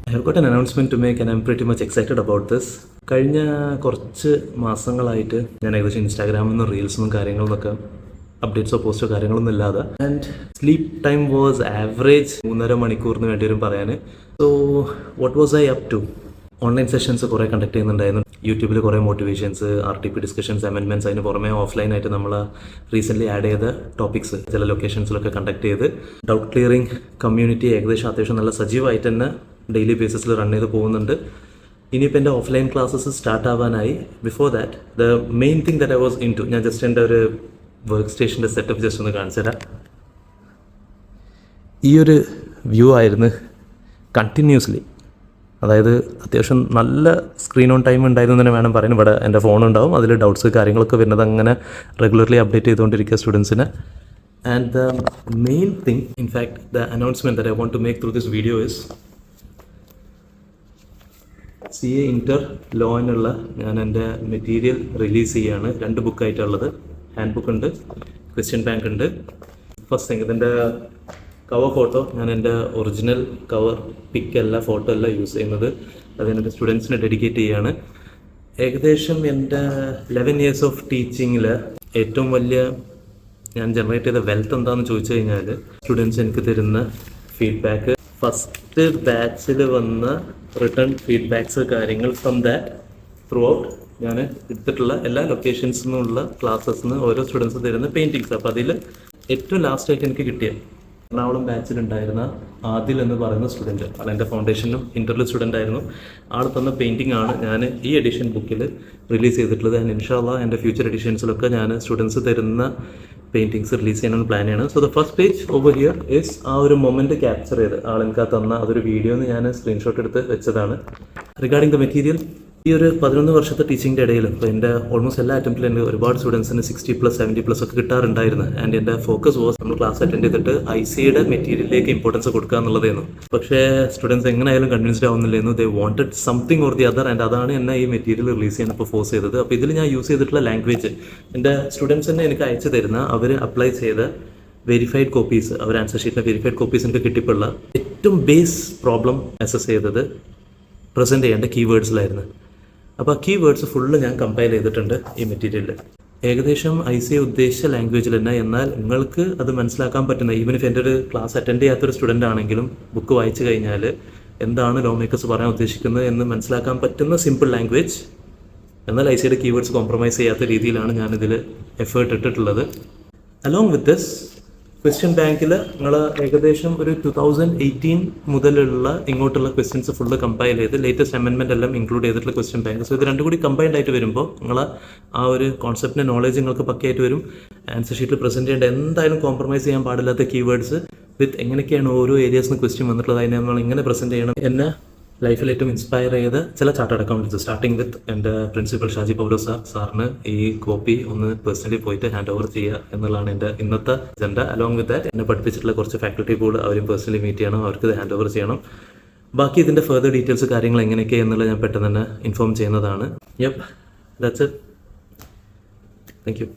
I have got an announcement to make and I'm pretty much excited about this. കഴിഞ്ഞ കുറച്ച് മാസങ്ങളായിട്ട് ഞാൻ ഏകദേശം ഇൻസ്റ്റാഗ്രാമിൽ നിന്ന് റീൽസൊന്നും കാര്യങ്ങളൊക്കെ അപ്ഡേറ്റ്സോ പോസ്റ്റോ കാര്യങ്ങളൊന്നും ഇല്ലാതെ and sleep time was average 3.5 മണിക്കൂറിന് വേണ്ടി വരും പറയാൻ. So what was I up to? Online sessions കുറേ കണ്ടക്ട് ചെയ്യുന്നുണ്ടായിരുന്നു. യൂട്യൂബിൽ കുറേ മോട്ടിവേഷൻസ്, RTP ഡിസ്കഷൻസ്, അമെൻമെൻറ്റ്സ്, അതിന് പുറമെ ഓഫ്ലൈനായിട്ട് നമ്മൾ റീസെൻ്റ്ലി ആഡ് ചെയ്ത ടോപ്പിക്സ് ചില ലൊക്കേഷൻസിലൊക്കെ കണ്ടക്ട് ചെയ്ത് ഡൗട്ട് ക്ലിയറിംഗ് കമ്മ്യൂണിറ്റി ഏകദേശം അത്യാവശ്യം നല്ല സജീവമായിട്ട് തന്നെ ഡെയിലി ബേസിസിൽ റൺ ചെയ്ത് പോകുന്നുണ്ട്. ഇനിയിപ്പോൾ എൻ്റെ ഓഫ്ലൈൻ ക്ലാസ്സസ് സ്റ്റാർട്ട് ആവാനായി. Before that the main thing that I was in to, ഞാൻ ജസ്റ്റ് എൻ്റെ ഒരു വർക്ക് സ്റ്റേഷൻ്റെ സെറ്റപ്പ് ജസ്റ്റ് ഒന്ന് കാണിച്ചു തരാം. ഈ ഒരു വ്യൂ ആയിരുന്നു കണ്ടിന്യൂസ്ലി, അതായത് അത്യാവശ്യം നല്ല സ്ക്രീൻ ഓൺ ടൈം ഉണ്ടായിരുന്നു തന്നെ വേണം പറയാൻ. ഇവിടെ എൻ്റെ ഫോൺ ഉണ്ടാവും, അതിൽ ഡൗട്ട്സ് കാര്യങ്ങളൊക്കെ വരുന്നത് അങ്ങനെ റെഗുലർലി അപ്ഡേറ്റ് ചെയ്തുകൊണ്ടിരിക്കുക സ്റ്റുഡൻസിന്. And the main thing, in fact the announcement that I want to make through this video is CA Inter Law എന്നുള്ള ഞാൻ എൻ്റെ മെറ്റീരിയൽ റിലീസ് ചെയ്യുകയാണ്. 2 ബുക്കായിട്ടുള്ളത്. ഹാൻഡ് ബുക്ക് ഉണ്ട്, ക്വസ്റ്റ്യൻ ബാങ്ക് ഉണ്ട്. ഫസ്റ്റ് തിങ്, ഇതിൻ്റെ കവർ ഫോട്ടോ ഞാൻ എൻ്റെ ഒറിജിനൽ കവർ പിക്കല്ല ഫോട്ടോ അല്ല യൂസ് ചെയ്യുന്നത്. അത് എൻ്റെ സ്റ്റുഡൻസിനെ ഡെഡിക്കേറ്റ് ചെയ്യുകയാണ്. ഏകദേശം എൻ്റെ 11 years ഓഫ് ടീച്ചിങ്ങിൽ ഏറ്റവും വലിയ ഞാൻ ജനറേറ്റ് ചെയ്ത വെൽത്ത് എന്താണെന്ന് ചോദിച്ചു കഴിഞ്ഞാൽ സ്റ്റുഡൻസ് എനിക്ക് തരുന്ന ഫീഡ്ബാക്ക്. ഫസ്റ്റ് ബാച്ചിൽ വന്ന റിട്ടേൺ ഫീഡ്ബാക്സ് കാര്യങ്ങൾ ഫ്രം ദാറ്റ് ത്രൂ ഔട്ട് ഞാൻ എടുത്തിട്ടുള്ള എല്ലാ ലൊക്കേഷൻസിൽ നിന്നുള്ള ക്ലാസ്സസിൽ നിന്ന് ഓരോ സ്റ്റുഡൻസ് തരുന്ന പെയിൻറ്റിങ്സ്. അപ്പോൾ അതിൽ ഏറ്റവും ലാസ്റ്റായിട്ട് എനിക്ക് കിട്ടിയ എറണാകുളം ബാച്ചിലുണ്ടായിരുന്ന ആദിൽ എന്ന് പറയുന്ന സ്റ്റുഡൻറ്റ്, ആൾ എൻ്റെ ഫൗണ്ടേഷനും ഇൻ്റർവ്യൂ സ്റ്റുഡൻ്റ് ആയിരുന്നു. ആൾ തന്ന പെയിൻറ്റിംഗ് ആണ് ഞാൻ ഈ എഡിഷൻ ബുക്കിൽ റിലീസ് ചെയ്തിട്ടുള്ളത്. ആൻഡ് ഇൻഷാ അല്ലാഹ് എൻ്റെ ഫ്യൂച്ചർ എഡിഷൻസിലൊക്കെ ഞാൻ സ്റ്റുഡൻസ് തരുന്ന പെയിൻറ്റിങ്സ് റിലീസ് ചെയ്യാനുള്ള പ്ലാൻ ചെയ്യണം. So the first page over here is ആ ഒരു മൊമെൻറ്റ് ക്യാപ്ചർ ചെയ്ത് ആൾ എനിക്ക് തന്ന അതൊരു വീഡിയോ ഞാൻ സ്ക്രീൻഷോട്ട് എടുത്ത് വെച്ചതാണ്. റിഗാർഡിംഗ് ദ മെറ്റീരിയൽ, ഈ ഒരു 11 വർഷത്തെ ടീച്ചിങ്ങിൻ്റെ ഇടയിൽ ഇപ്പോൾ എൻ്റെ ഓൾമോസ്റ്റ് എല്ലാ അറ്റംപ്റ്റിലും എൻ്റെ ഒരുപാട് സ്റ്റുഡൻസിന് 60+, 70+ ഒക്കെ കിട്ടാറുണ്ടായിരുന്നു. ആൻഡ് എൻ്റെ ഫോക്കസ് വാസ് നമ്മൾ ക്ലാസ് അറ്റൻഡ് ചെയ്തിട്ട് ICയുടെ മെറ്റീരിയലിലേക്ക് ഇമ്പോർട്ടൻസ് കൊടുക്കുക എന്നുള്ളതായിരുന്നു. പക്ഷേ സ്റ്റുഡൻസ് എങ്ങനെയായാലും കൺവിൻസ്ഡ് ആവുന്നില്ലായിരുന്നു. They wanted something or the other. And അതാണ് എന്നെ ഈ മെറ്റീരിയൽ റിലീസ് ചെയ്യാൻ ഇപ്പോൾ ഫോഴ്സ് ചെയ്തത്. അപ്പോൾ ഇതിൽ ഞാൻ യൂസ് ചെയ്തിട്ടുള്ള ലാംഗ്വേജ് എൻ്റെ സ്റ്റുഡൻസ് തന്നെ എനിക്ക് അയച്ചു തരുന്ന അവർ അപ്ലൈ ചെയ്ത വെരിഫൈഡ് കോപ്പീസ്, അവർ ആൻസർ ഷീറ്റിലെ വെരിഫൈഡ് കോപ്പീസ് എനിക്ക് കിട്ടിയിട്ടുള്ള ഏറ്റവും ബേസ് പ്രോബ്ലം അസസ് ചെയ്തത് പ്രസൻറ്റ് ചെയ്യേണ്ട കീവേഡ്സിലായിരുന്നു. അപ്പോൾ ആ കീവേഡ്സ് ഫുള്ള് ഞാൻ കമ്പൈൽ ചെയ്തിട്ടുണ്ട് ഈ മെറ്റീരിയലിൽ. ഏകദേശം ICA ഉദ്ദേശിച്ച ലാംഗ്വേജിൽ തന്നെ, എന്നാൽ നിങ്ങൾക്ക് അത് മനസ്സിലാക്കാൻ പറ്റുന്ന, ഈവൻ ഇഫ് എൻ്റെ ഒരു ക്ലാസ് അറ്റൻഡ് ചെയ്യാത്തൊരു സ്റ്റുഡൻ്റ് ആണെങ്കിലും ബുക്ക് വായിച്ചു കഴിഞ്ഞാൽ എന്താണ് ലോ മേക്കേഴ്സ് പറയാൻ ഉദ്ദേശിക്കുന്നത് എന്ന് മനസ്സിലാക്കാൻ പറ്റുന്ന സിമ്പിൾ ലാംഗ്വേജ്, എന്നാൽ ICയുടെ കീവേഡ്സ് കോംപ്രമൈസ് ചെയ്യാത്ത രീതിയിലാണ് ഞാനിതിൽ എഫേർട്ട് ഇട്ടിട്ടുള്ളത്. അലോങ് വിത്ത് ദിസ് ക്വസ്റ്റ്യൻ ബാങ്കിൽ നിങ്ങൾ ഏകദേശം ഒരു 2018 മുതലുള്ള ഇങ്ങോട്ടുള്ള ക്വസ്റ്റ്യൻസ് ഫുള്ള് കമ്പൈൽ ചെയ്ത് ലേറ്റസ്റ്റ് അമെൻമെൻ്റ് എല്ലാം ഇൻക്ലൂഡ് ചെയ്തിട്ടുള്ള ക്വസ്റ്റ്യൻ ബാങ്ക്. സോ ഇത് രണ്ടും കൂടി കമ്പൈൻഡ് ആയിട്ട് വരുമ്പോൾ നിങ്ങൾ ആ ഒരു കോൺസെപ്റ്റിൻ്റെ നോളേജ് നിങ്ങൾക്ക് പക്കയായിട്ട് വരും. ആൻസർ ഷീറ്റിൽ പ്രസൻറ്റ് ചെയ്യേണ്ട എന്തായാലും കോംപ്രമൈസ് ചെയ്യാൻ പാടില്ലാത്ത കീവേഡ്സ് വിത്ത് എങ്ങനെയൊക്കെയാണ് ഓരോ ഏരിയാസിൽ നിന്ന് ക്വസ്റ്റ്യൻ വന്നിട്ടുള്ളത്, അതിനെ നമ്മൾ ഇങ്ങനെ പ്രസൻറ്റ് ചെയ്യണം. എന്നെ ലൈഫിൽ ഏറ്റവും ഇൻസ്പയർ ചെയ്ത ചില ചാർട്ടേഡ് അക്കൗണ്ടൻസ്, സ്റ്റാർട്ടിങ് വിത്ത് എൻ്റെ പ്രിൻസിപ്പൽ ഷാജി പൗലോ സാറിന് ഈ കോപ്പി ഒന്ന് പേഴ്സണലി പോയിട്ട് ഹാൻഡ് ഓവർ ചെയ്യുക എന്നുള്ളതാണ് എൻ്റെ ഇന്നത്തെ അജണ്ട. അലോങ് വിത്ത് ദാറ്റ് എന്നെ പഠിപ്പിച്ചിട്ടുള്ള കുറച്ച് ഫാക്കൽറ്റി പൂൾ അവരും പേഴ്സണലി മീറ്റ് ചെയ്യണം, അവർക്ക് ഇത് ഹാൻഡ് ഓവർ ചെയ്യണം. ബാക്കി ഇതിൻ്റെ ഫർദർ ഡീറ്റെയിൽസ് കാര്യങ്ങൾ എങ്ങനെയൊക്കെ എന്നുള്ളത് ഞാൻ പെട്ടെന്ന് തന്നെ ഇൻഫോം ചെയ്യുന്നതാണ്. Yep, that's it. Thank you.